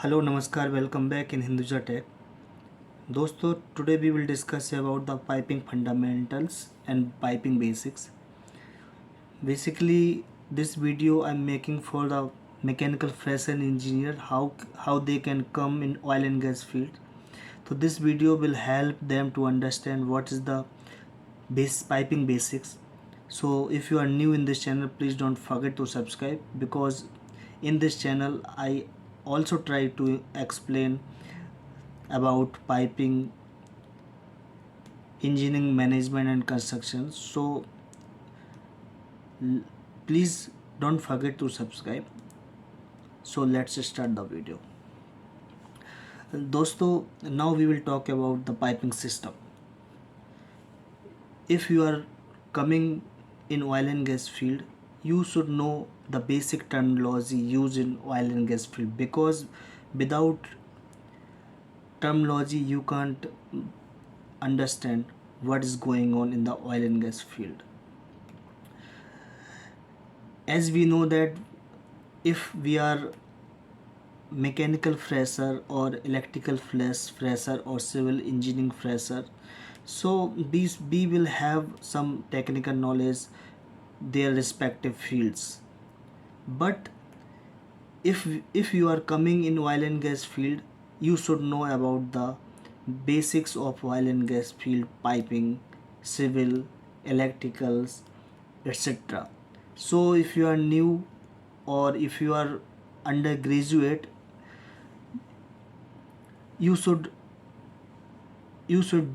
Hello नमस्कार welcome back in Hinduja tech. दोस्तों today we will discuss about the piping fundamentals and piping basics. Basically this video I am making for the mechanical fresher engineer how they can come in oil and gas field. So this video will help them to understand what is the base piping basics. So if you are new in this channel, please don't forget to subscribe, because in this channel I also try to explain about piping, engineering, management and construction. So please don't forget to subscribe. So let's start the video. दोस्तों, now we will talk about the piping system. If you are coming in oil and gas field, you should know the basic terminology used in oil and gas field, because without terminology you can't understand what is going on in the oil and gas field. As we know that if we are mechanical fresher or electrical fresher or civil engineering fresher, so we will have some technical knowledge their respective fields. But if you are coming in oil and gas field, you should know about the basics of oil and gas field piping, civil, electricals, etc. So if you are new or if you are undergraduate, you should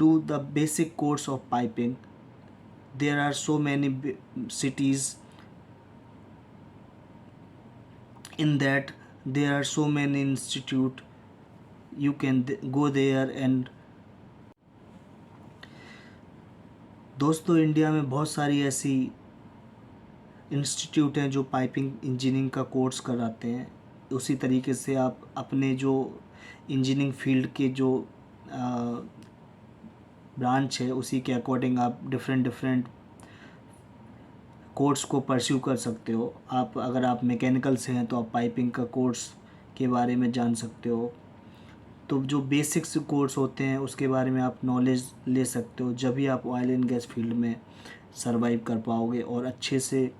do the basic course of piping. There are so many cities in that, there are so many institute, you can go there. and दोस्तों, India में बहुत सारी ऐसी institute हैं जो piping engineering का course कराते हैं. उसी तरीके से आप अपने जो इंजीनियरिंग फील्ड के जो ब्रांच है उसी के अकॉर्डिंग आप डिफरेंट कोर्स को परस्यू कर सकते हो. आप अगर आप मैकेनिकल से हैं तो आप पाइपिंग का कोर्स के बारे में जान सकते हो. तो जो बेसिक्स कोर्स होते हैं उसके बारे में आप नॉलेज ले सकते हो, जब भी आप ऑयल एंड गैस फील्ड में सरवाइव कर पाओगे और अच्छे से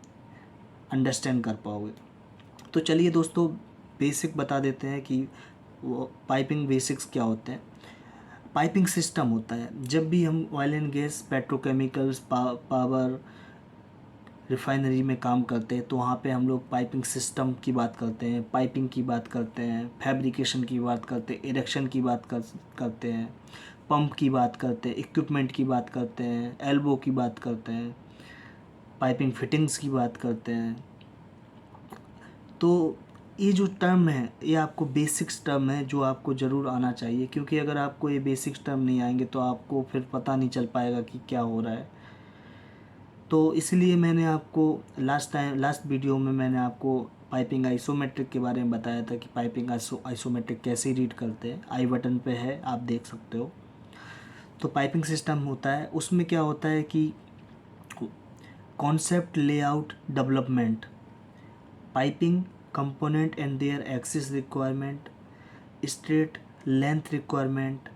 अंडरस्टैंड कर पाओगे. तो चलिए दोस्तों, बेसिक बता देते हैं कि वो पाइपिंग बेसिक्स क्या होते हैं. पाइपिंग सिस्टम होता है, जब भी हम oil and gas, petrochemicals, power, refinery में काम करते हैं तो वहाँ पे हम लोग पाइपिंग सिस्टम की बात करते हैं, पाइपिंग की बात करते हैं, फैब्रिकेशन की बात करते हैं, इरेक्शन की बात करते हैं, पंप की बात करते हैं, इक्विपमेंट की बात करते हैं, एल्बो की बात करते हैं, पाइपिंग फिटिंग्स की बात करते हैं. तो ये जो टर्म है ये आपको बेसिक्स टर्म है जो आपको ज़रूर आना चाहिए, क्योंकि अगर आपको ये बेसिक्स टर्म नहीं आएंगे तो आपको फिर पता नहीं चल पाएगा कि क्या हो रहा है. तो इसलिए मैंने आपको लास्ट वीडियो में मैंने आपको पाइपिंग आइसोमेट्रिक के बारे में बताया था कि पाइपिंग आइसोमेट्रिक कैसे रीड करते हैं. आई बटन पे है, आप देख सकते हो. तो पाइपिंग सिस्टम होता है, उसमें क्या होता है कि concept, layout, development, piping component and their access requirement, straight length requirement,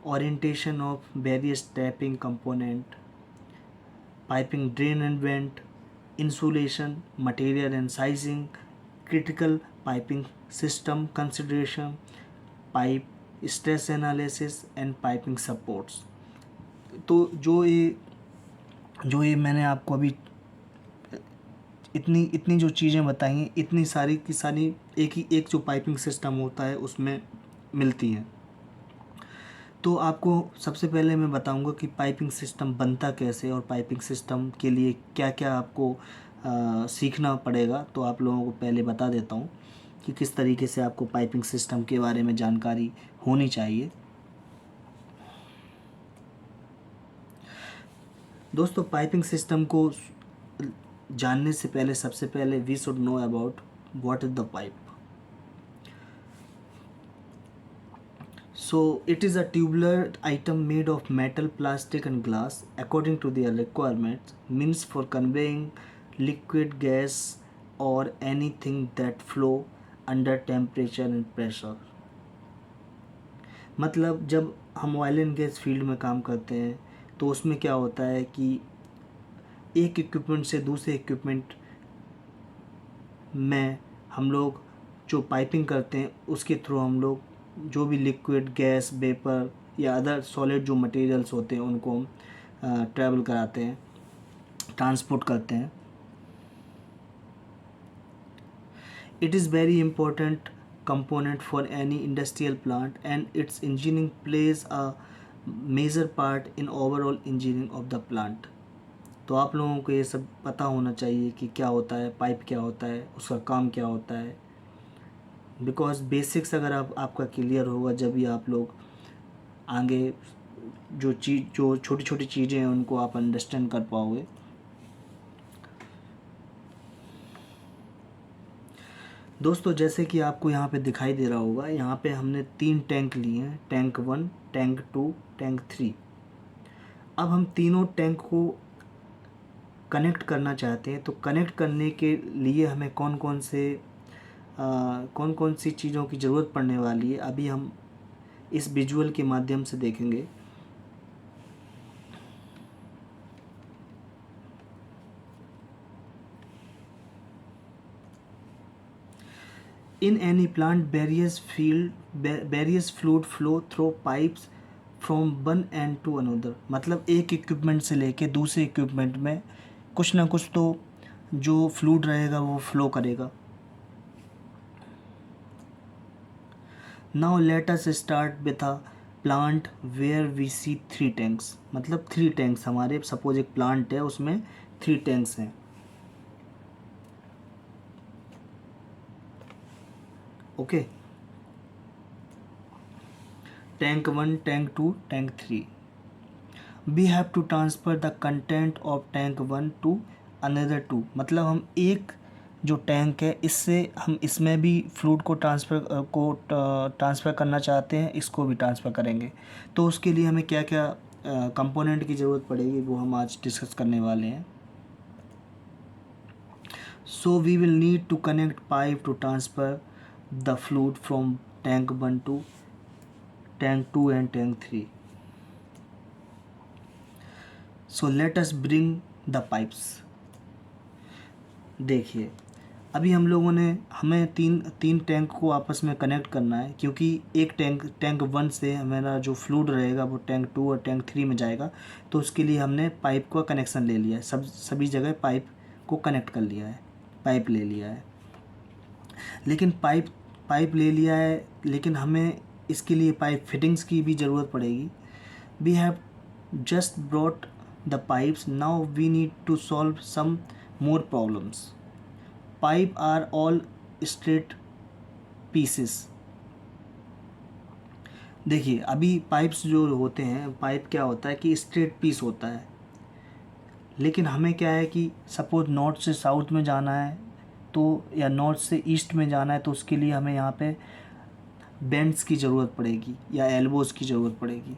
orientation of various tapping component, piping drain and vent, insulation, material and sizing, critical piping system consideration, pipe stress analysis and piping supports. तो जो ये मैंने आपको अभी इतनी जो चीज़ें बताई हैं, इतनी सारी की सारी एक जो पाइपिंग सिस्टम होता है उसमें मिलती हैं. तो आपको सबसे पहले मैं बताऊंगा कि पाइपिंग सिस्टम बनता कैसे और पाइपिंग सिस्टम के लिए क्या क्या आपको सीखना पड़ेगा. तो आप लोगों को पहले बता देता हूं कि किस तरीके से आपको पाइपिंग सिस्टम के बारे में जानकारी होनी चाहिए. दोस्तों, पाइपिंग सिस्टम को जानने से पहले सबसे पहले we should know about what is the pipe. So it is a tubular item made of metal, plastic and glass according to their requirements, means for conveying liquid, gas or anything that flow under temperature and pressure. मतलब जब हम oil and gas field में काम करते हैं तो उसमें क्या होता है कि एक इक्विपमेंट से दूसरे इक्विपमेंट में हम लोग जो पाइपिंग करते हैं उसके थ्रू हम लोग जो भी लिक्विड, गैस, वेपर या अदर सॉलिड जो मटेरियल्स होते हैं उनको हम ट्रैवल कराते हैं, ट्रांसपोर्ट करते हैं. It is very important component for any industrial plant and its engineering plays a major part in overall engineering of the plant. तो आप लोगों को ये सब पता होना चाहिए कि क्या होता है पाइप, क्या होता है, उसका काम क्या होता है. बिकॉज बेसिक्स अगर आपका क्लियर होगा जब भी आप लोग आगे जो छोटी छोटी चीज़ें हैं उनको आप अंडरस्टैंड कर पाओगे. दोस्तों जैसे कि आपको यहाँ पे दिखाई दे रहा होगा, यहाँ पे हमने 3 टैंक लिए हैं, टैंक 1, टैंक 2, टैंक 3. अब हम तीनों टैंक को कनेक्ट करना चाहते हैं. तो कनेक्ट करने के लिए हमें कौन कौन सी चीज़ों की ज़रूरत पड़ने वाली है अभी हम इस विजुअल के माध्यम से देखेंगे. In any plant, various fluid flow through pipes from one end to another. मतलब एक इक्विपमेंट से लेके दूसरे इक्विपमेंट में कुछ ना कुछ तो जो फ्लूइड रहेगा वो फ्लो करेगा. Now let us start with a plant where we see 3 tanks. मतलब 3 टैंक्स हमारे, सपोज एक प्लांट है उसमें 3 टैंक्स हैं. Okay, tank 1, tank 2, tank 3. We have to transfer the content of tank 1 to another 2. मतलब हम एक जो टैंक है इससे हम इसमें भी फ्लूइड को ट्रांसफ़र करना चाहते हैं, इसको भी ट्रांसफ़र करेंगे. तो उसके लिए हमें क्या क्या कंपोनेंट की ज़रूरत पड़ेगी वो हम आज डिस्कस करने वाले हैं. So we will need to connect pipe to transfer the fluid from tank 1 to tank 2 and tank 3. So let us bring the pipes. देखिए अभी हमें तीन टैंक को आपस में कनेक्ट करना है, क्योंकि एक टैंक 1 से हमारा जो फ्लूइड रहेगा वो टैंक 2 और टैंक 3 में जाएगा. तो उसके लिए हमने पाइप का कनेक्शन ले लिया है, सभी जगह पाइप को कनेक्ट कर लिया है, पाइप ले लिया है. लेकिन पाइप ले लिया है, लेकिन हमें इसके लिए पाइप फिटिंग्स की भी ज़रूरत पड़ेगी. We have just brought the pipes, now we need to solve some more problems. Pipe are all straight pieces. देखिए अभी पाइप्स जो होते हैं, पाइप क्या होता है कि स्ट्रेट पीस होता है. लेकिन हमें क्या है कि सपोज नॉर्थ से साउथ में जाना है तो, या नॉर्थ से ईस्ट में जाना है, तो उसके लिए हमें यहाँ पे बेंड्स की ज़रूरत पड़ेगी या एल्बोज़ की ज़रूरत पड़ेगी.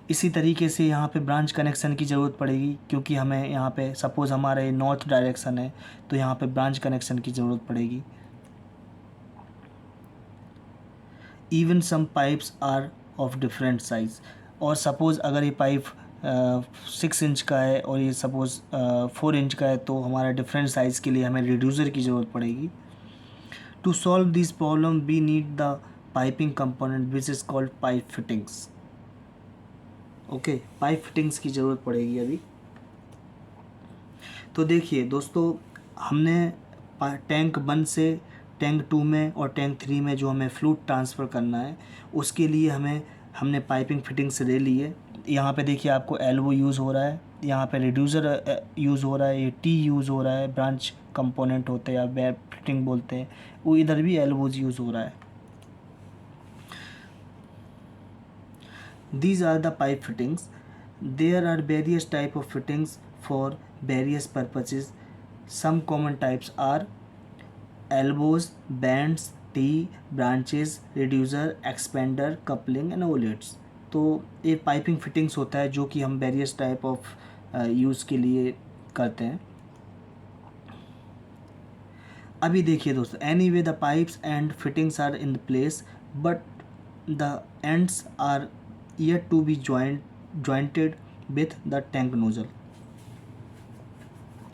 इसी तरीके से यहाँ पे ब्रांच कनेक्शन की ज़रूरत पड़ेगी, क्योंकि हमें यहाँ पे सपोज़ हमारे नॉर्थ डायरेक्शन है तो यहाँ पे ब्रांच कनेक्शन की ज़रूरत पड़ेगी. Even some pipes are of different size. और सपोज़ अगर ये पाइप 6 इंच का है और ये सपोज़ 4 इंच का है, तो हमारा डिफरेंट साइज़ के लिए हमें रिड्यूसर की ज़रूरत पड़ेगी. To solve this problem we need the piping component which is called pipe fittings. Okay, pipe fittings की ज़रूरत पड़ेगी अभी. तो देखिए दोस्तों, हमने टैंक 1 से टैंक 2 में और टैंक 3 में जो हमें फ्लूइड ट्रांसफ़र करना है उसके लिए हमने पाइपिंग फिटिंग्स ले ली है. यहाँ पे देखिए आपको एल्बो यूज़ हो रहा है, यहाँ पे रिड्यूसर यूज़ हो रहा है, ये टी यूज़ हो रहा है, ब्रांच कंपोनेंट होते हैं या वेब फिटिंग बोलते हैं, वो इधर भी एल्बोज यूज़ हो रहा है. These are the pipe fittings. There are various type of fittings for various purposes. Some common types are elbows, bands, T, branches, reducer, expander, coupling and outlets. तो ये पाइपिंग फिटिंग्स होता है जो कि हम वेरियस टाइप ऑफ यूज़ के लिए करते हैं. अभी देखिए दोस्तों, anyway the pipes and fittings are in place, but the ends are yet to be jointed with the tank nozzle.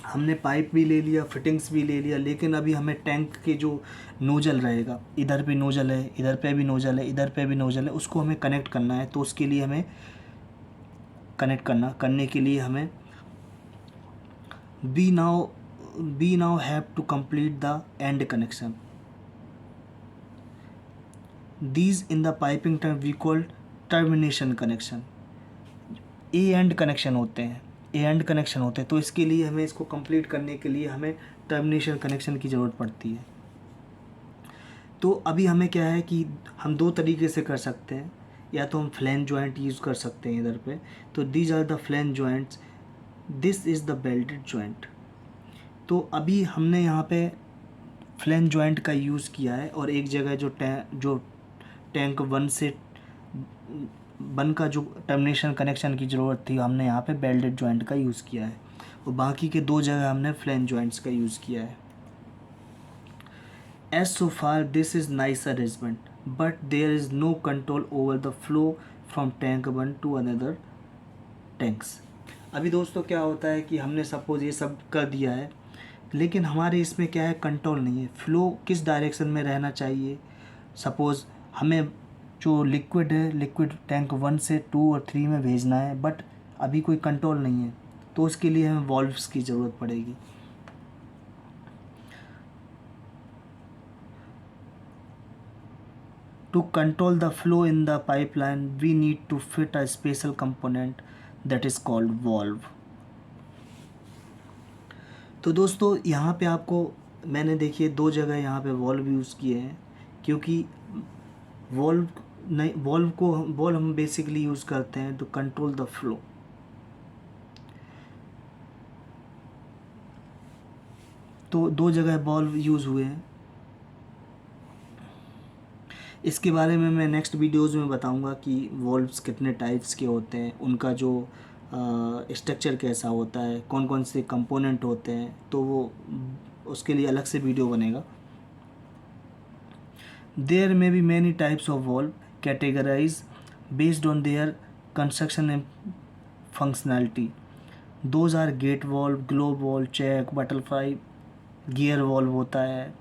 हमने पाइप भी ले लिया, फिटिंग्स भी ले लिया, लेकिन अभी हमें टैंक के जो नोजल रहेगा, इधर भी नोजल है, इधर पे भी नोजल है, इधर पे भी नोजल है, उसको हमें कनेक्ट करना है। तो उसके लिए हमें करने के लिए हमें we now have to complete the end connection. These in the piping term we call termination connection. A and connection होते हैं, तो इसके लिए हमें इसको कंप्लीट करने के लिए हमें टर्मिनेशन कनेक्शन की ज़रूरत पड़ती है। तो अभी हमें क्या है कि हम दो तरीके से कर सकते हैं, या तो हम फ्लैंज जॉइंट यूज़ कर सकते हैं इधर पे। तो these are the flange joints, this is the bolted joint. तो अभी हमने यहाँ पे फ्लैंज जॉइंट का यूज़ किया है, और एक जगह जो टैंक वन का जो टर्मिनेशन कनेक्शन की ज़रूरत थी, हमने यहाँ पे बेल्टेड जॉइंट का यूज़ किया है, और बाकी के दो जगह हमने फ्लैंज जॉइंट्स का यूज़ किया है। As so far this is nice arrangement, but there is no control over the flow from tank 1 to another tanks. अभी दोस्तों क्या होता है कि हमने सपोज ये सब कर दिया है, लेकिन हमारे इसमें क्या है, कंट्रोल नहीं है, फ़्लो किस डायरेक्शन में रहना चाहिए। सपोज़ हमें जो लिक्विड है, लिक्विड टैंक 1 से 2 और 3 में भेजना है, बट अभी कोई कंट्रोल नहीं है, तो उसके लिए हमें वॉल्व्स की ज़रूरत पड़ेगी। To control the flow in the pipeline, we need to fit a special component that is called valve. तो दोस्तों यहाँ पे आपको मैंने देखिए दो जगह यहाँ पे वॉल्व यूज़ किए हैं, क्योंकि वॉल्व हम बेसिकली यूज़ करते हैं टू कंट्रोल द फ्लो। तो दो जगह वॉल्व यूज़ हुए हैं। इसके बारे में मैं नेक्स्ट वीडियोज़ में बताऊंगा कि वॉल्व्स कितने टाइप्स के होते हैं, उनका जो स्ट्रक्चर कैसा होता है, कौन कौन से कंपोनेंट होते हैं, तो वो उसके लिए अलग से वीडियो बनेगा। There may be many types of valve categorize based on their construction and functionality. Those are gate valve, globe valve, check, butterfly, gear valve होता है,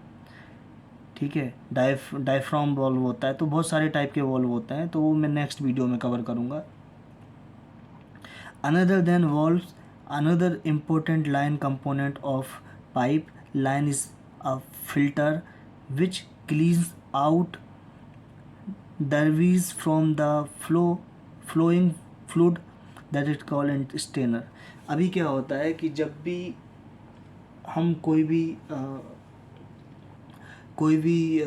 ठीक है, डायफ्राम वॉल्व होता है। तो बहुत सारे टाइप के वॉल्व होते हैं, तो वो मैं नेक्स्ट वीडियो में कवर करूँगा। Another then valves, another important line component of pipeline is a filter which cleans out debris from the flowing fluid that is called strainer. अभी क्या होता है कि जब भी हम कोई भी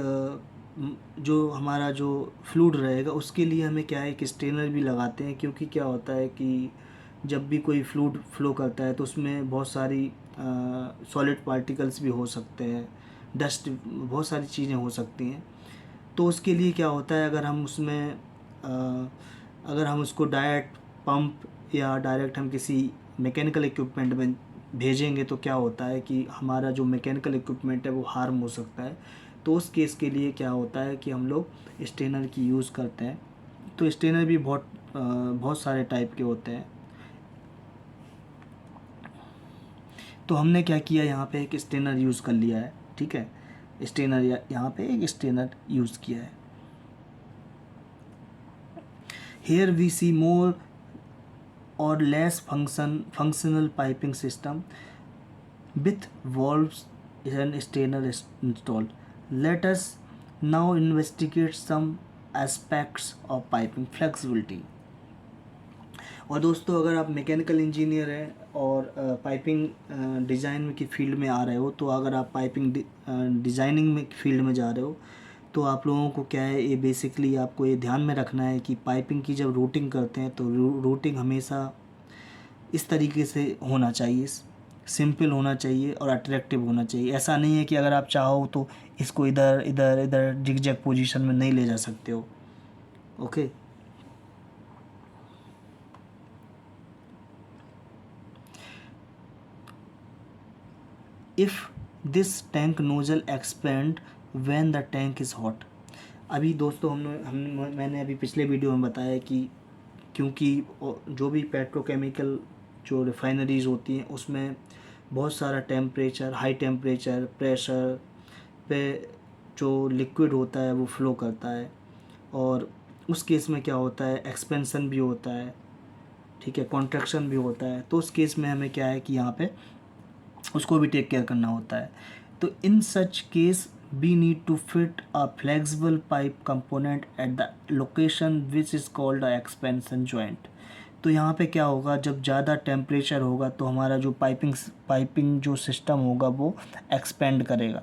जो हमारा जो फ्लूइड रहेगा, उसके लिए हमें क्या है कि स्ट्रेनर भी लगाते हैं, क्योंकि क्या होता है कि जब भी कोई फ्लूइड फ्लो करता है तो उसमें बहुत सारी सॉलिड पार्टिकल्स भी हो सकते हैं, डस्ट, बहुत सारी चीज़ें हो सकती हैं। तो उसके लिए क्या होता है, अगर हम उसको डायरेक्ट पंप या डायरेक्ट हम किसी मैकेनिकल इक्विपमेंट में भेजेंगे, तो क्या होता है कि हमारा जो मैकेनिकल इक्विपमेंट है वो हार्म हो सकता है। तो उस केस के लिए क्या होता है कि हम लोग स्ट्रेनर की यूज़ करते हैं। तो स्ट्रेनर भी बहुत सारे टाइप के होते हैं। तो हमने क्या किया, यहाँ पे एक स्ट्रेनर यूज़ कर लिया है, ठीक है, स्ट्रेनर यहाँ पे एक स्ट्रेनर यूज़ किया है। हेयर वी सी मोर और less functional piping system with valves and strainer installed. Let us now investigate some aspects of piping flexibility. और दोस्तों अगर आप मैकेनिकल इंजीनियर हैं और पाइपिंग डिज़ाइन की फील्ड में आ रहे हो, तो अगर आप पाइपिंग डिज़ाइनिंग में फील्ड में जा रहे हो, तो आप लोगों को क्या है, ये बेसिकली आपको ये ध्यान में रखना है कि पाइपिंग की जब रूटिंग करते हैं तो रूटिंग हमेशा इस तरीके से होना चाहिए, सिंपल होना चाहिए और अट्रैक्टिव होना चाहिए। ऐसा नहीं है कि अगर आप चाहो तो इसको इधर इधर इधर जिग-जैग पोजीशन में नहीं ले जा सकते हो। Okay, if this tank nozzle expand when the tank is hot. अभी दोस्तों मैंने अभी पिछले वीडियो में बताया कि क्योंकि जो भी पेट्रोकेमिकल जो रिफाइनरीज होती हैं उसमें बहुत सारा टेम्परेचर, हाई टेम्परेचर, प्रेशर पे जो लिक्विड होता है वो फ्लो करता है, और उस केस में क्या होता है, एक्सपेंशन भी होता है, ठीक है, कॉन्ट्रैक्शन भी होता है। तो उस केस में हमें क्या है कि यहाँ पे उसको भी टेक केयर करना होता है। तो in such case we need to fit a flexible pipe component at the location which is called a expansion joint. तो यहाँ पे क्या होगा, जब ज़्यादा टेम्परेचर होगा तो हमारा जो पाइपिंग जो सिस्टम होगा वो एक्सपेंड करेगा।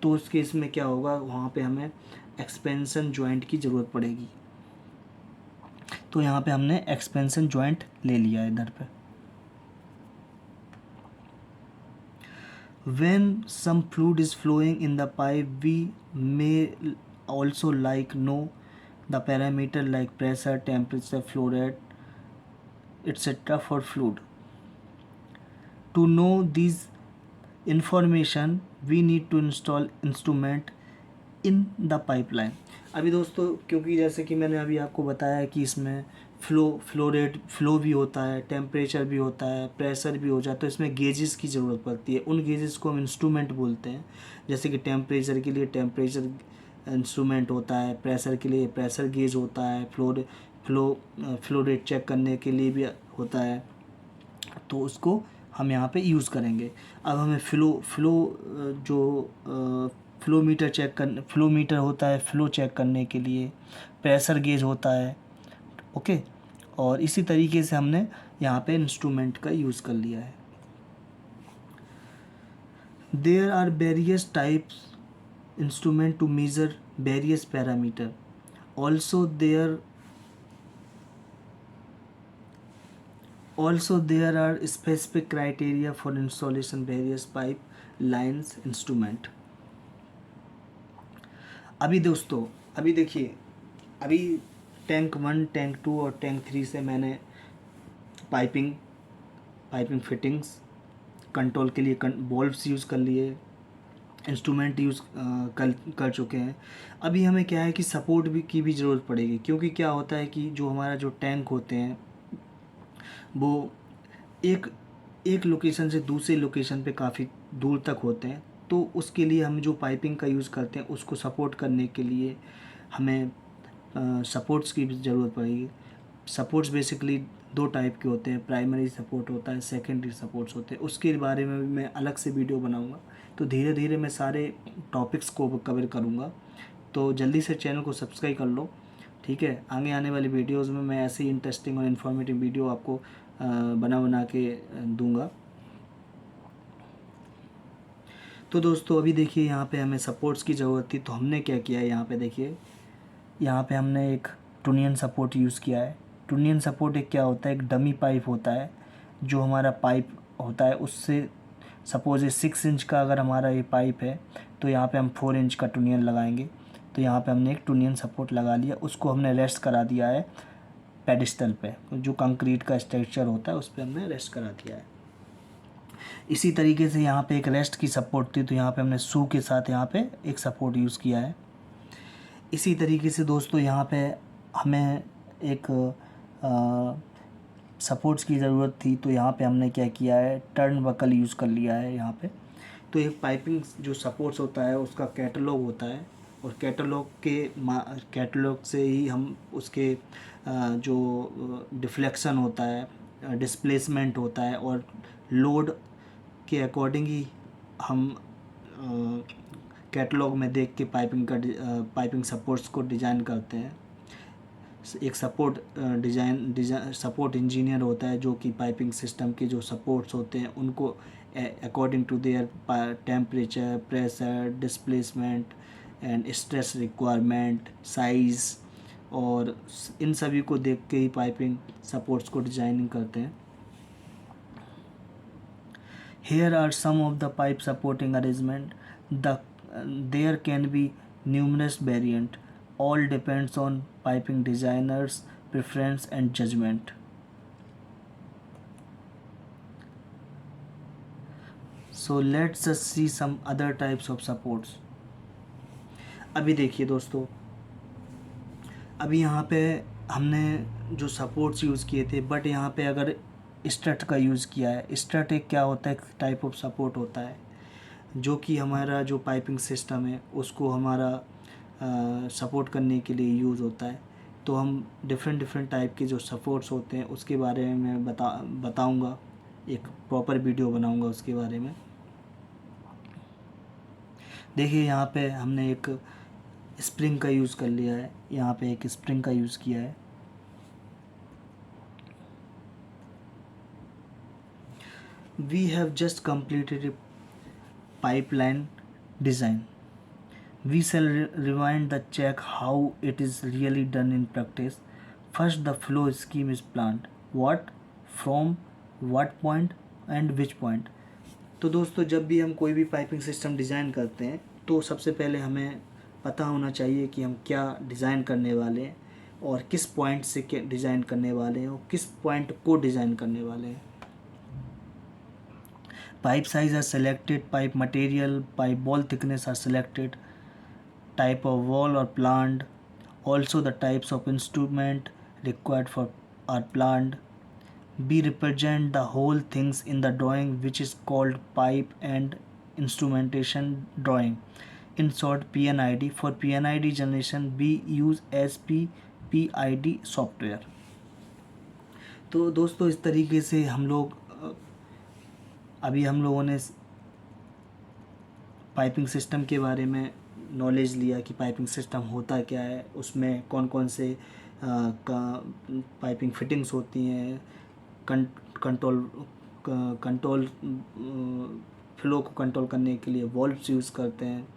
तो उस केस में क्या होगा, वहाँ पे हमें एक्सपेंशन जॉइंट की ज़रूरत पड़ेगी। तो यहाँ पे हमने एक्सपेंशन जॉइंट ले लिया है इधर पे। When some fluid is flowing in the pipe, we may also like know the parameter like pressure, temperature, flow rate, etc. for fluid. To know these information, we need to install instrument in the pipeline. अभी दोस्तों क्योंकि जैसे कि मैंने अभी आपको बताया कि इसमें फ्लो रेट फ्लो भी होता है, टेम्परेचर भी होता है, प्रेशर भी हो जाता है, तो इसमें गेजेस की ज़रूरत पड़ती है। उन गेजेस को हम इंस्ट्रूमेंट बोलते हैं। जैसे कि टेम्परेचर के लिए टेम्परेचर इंस्ट्रूमेंट होता है, प्रेशर के लिए प्रेशर गेज होता है, फ्लो रेट चेक करने के लिए भी होता है। तो उसको हम यहाँ पे यूज़ करेंगे। अब हमें फ्लो मीटर होता है फ्लो चेक करने के लिए, प्रेशर गेज होता है, ओके। और इसी तरीके से हमने यहाँ पे इंस्ट्रूमेंट का यूज़ कर लिया है। There are various types instrument to measure various parameter. Also there are specific criteria for installation various pipe lines instrument। अभी दोस्तों अभी देखिए, अभी टैंक 1, टैंक 2 और टैंक 3 से मैंने पाइपिंग फिटिंग्स कंट्रोल के लिए बॉल्व्स यूज़ कर लिए, इंस्ट्रूमेंट यूज़ कर चुके हैं। अभी हमें क्या है कि सपोर्ट की भी ज़रूरत पड़ेगी, क्योंकि क्या होता है कि जो हमारा जो टैंक होते हैं वो एक लोकेशन से दूसरे लोकेशन पे काफ़ी दूर तक होते हैं। तो उसके लिए हम जो पाइपिंग का यूज़ करते हैं उसको सपोर्ट करने के लिए हमें सपोर्ट्स की भी ज़रूरत पड़ेगी। सपोर्ट्स बेसिकली 2 टाइप के होते हैं, प्राइमरी सपोर्ट होता है, सेकेंडरी सपोर्ट्स होते हैं। उसके बारे में भी मैं अलग से वीडियो बनाऊंगा। तो धीरे धीरे मैं सारे टॉपिक्स को कवर करूंगा। तो जल्दी से चैनल को सब्सक्राइब कर लो, ठीक है। आगे आने वाली वीडियोज़ में मैं ऐसे ही इंटरेस्टिंग और इन्फॉर्मेटिव वीडियो आपको बना के दूंगा। तो दोस्तों अभी देखिए यहाँ पे हमें सपोर्ट्स की ज़रूरत थी, तो हमने क्या किया है, यहाँ पे देखिए, यहाँ पे हमने एक टूनियन सपोर्ट यूज़ किया है। टूनियन सपोर्ट एक क्या होता है, एक डमी पाइप होता है। जो हमारा पाइप होता है उससे सपोज 6 इंच का अगर हमारा ये पाइप है तो यहाँ पे हम 4 इंच का टूनियन लगाएंगे। तो यहाँ पे हमने एक टूनियन सपोर्ट लगा लिया, उसको हमने रेस्ट करा दिया है पेडिस्टल पे, जो कंक्रीट का स्ट्रक्चर होता है उस पर हमने रेस्ट करा दिया है। इसी तरीके से यहाँ पे एक रेस्ट की सपोर्ट थी, तो यहाँ पे हमने शू के साथ यहाँ पे एक सपोर्ट यूज़ किया है। इसी तरीके से दोस्तों यहाँ पे हमें एक सपोर्ट्स की ज़रूरत थी, तो यहाँ पे हमने क्या किया है, टर्न बकल यूज़ कर लिया है यहाँ पे। तो एक पाइपिंग जो सपोर्ट्स होता है उसका कैटलॉग होता है, और कैटलॉग से ही हम उसके जो डिफ्लेक्शन होता है, डिस्प्लेसमेंट होता है, और लोड के अकॉर्डिंग ही हम कैटलॉग में देख के पाइपिंग सपोर्ट्स को डिज़ाइन करते हैं। एक सपोर्ट इंजीनियर होता है जो कि पाइपिंग सिस्टम के जो सपोर्ट्स होते हैं उनको according to their temperature, pressure, displacement and stress requirement, size, और इन सभी को देख के ही पाइपिंग सपोर्ट्स को डिज़ाइनिंग करते हैं। Here are some of the pipe supporting arrangement. There can be numerous variant. All depends on piping designer's preference and judgment. So let's just see some other types of supports. अभी देखिए दोस्तों, अभी यहाँ पे हमने जो सपोर्ट्स यूज़ किए थे, बट यहाँ पे अगर स्ट्रट का यूज़ किया है, स्ट्रट एक क्या होता है, एक टाइप ऑफ सपोर्ट होता है जो कि हमारा जो पाइपिंग सिस्टम है उसको हमारा सपोर्ट करने के लिए यूज़ होता है। तो हम डिफरेंट डिफरेंट टाइप के जो सपोर्ट्स होते हैं उसके बारे में मैं बताऊंगा, एक प्रॉपर वीडियो बनाऊंगा उसके बारे में। देखिए यहाँ पे हमने एक स्प्रिंग का यूज़ कर लिया है, यहाँ पे एक स्प्रिंग का यूज़ किया है। We have just completed a pipeline design. We shall rewind the check how it is really done in practice. First, the flow scheme is planned. What, from, what point and which point. तो दोस्तों, जब भी हम कोई भी piping system design करते हैं तो सबसे पहले हमें पता होना चाहिए कि हम क्या डिज़ाइन करने वाले हैं और किस पॉइंट से क्या डिज़ाइन करने वाले हैं और किस पॉइंट को डिज़ाइन करने वाले हैं। Pipe size are selected, pipe material, pipe wall thickness are selected, type of wall are planned, also the types of instrument required for are planned. We represent the whole things in the drawing which is called pipe and instrumentation drawing. In short, PNID. For PNID generation we use SPPID software. तो दोस्तों, इस तरीके से हम लोग अभी हम लोगों ने पाइपिंग सिस्टम के बारे में नॉलेज लिया कि पाइपिंग सिस्टम होता क्या है, उसमें कौन कौन से पाइपिंग फिटिंग्स होती हैं, कंट्रोल फ्लो को कंट्रोल करने के लिए वॉल्व्स यूज़ करते हैं।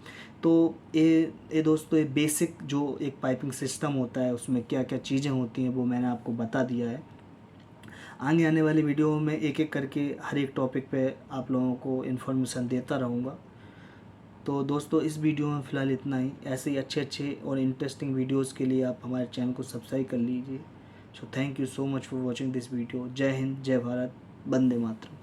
तो ये दोस्तों, ये बेसिक जो एक पाइपिंग सिस्टम होता है उसमें क्या क्या चीज़ें होती हैं वो मैंने आपको बता दिया है। आगे आने वाली वीडियो में एक एक करके हर एक टॉपिक पे आप लोगों को इन्फॉर्मेशन देता रहूँगा। तो दोस्तों, इस वीडियो में फ़िलहाल इतना ही। ऐसे ही अच्छे अच्छे और इंटरेस्टिंग वीडियोस के लिए आप हमारे चैनल को सब्सक्राइब कर लीजिए। So thank you so much for watching this video. जय हिंद, जय भारत, वंदे मातरम।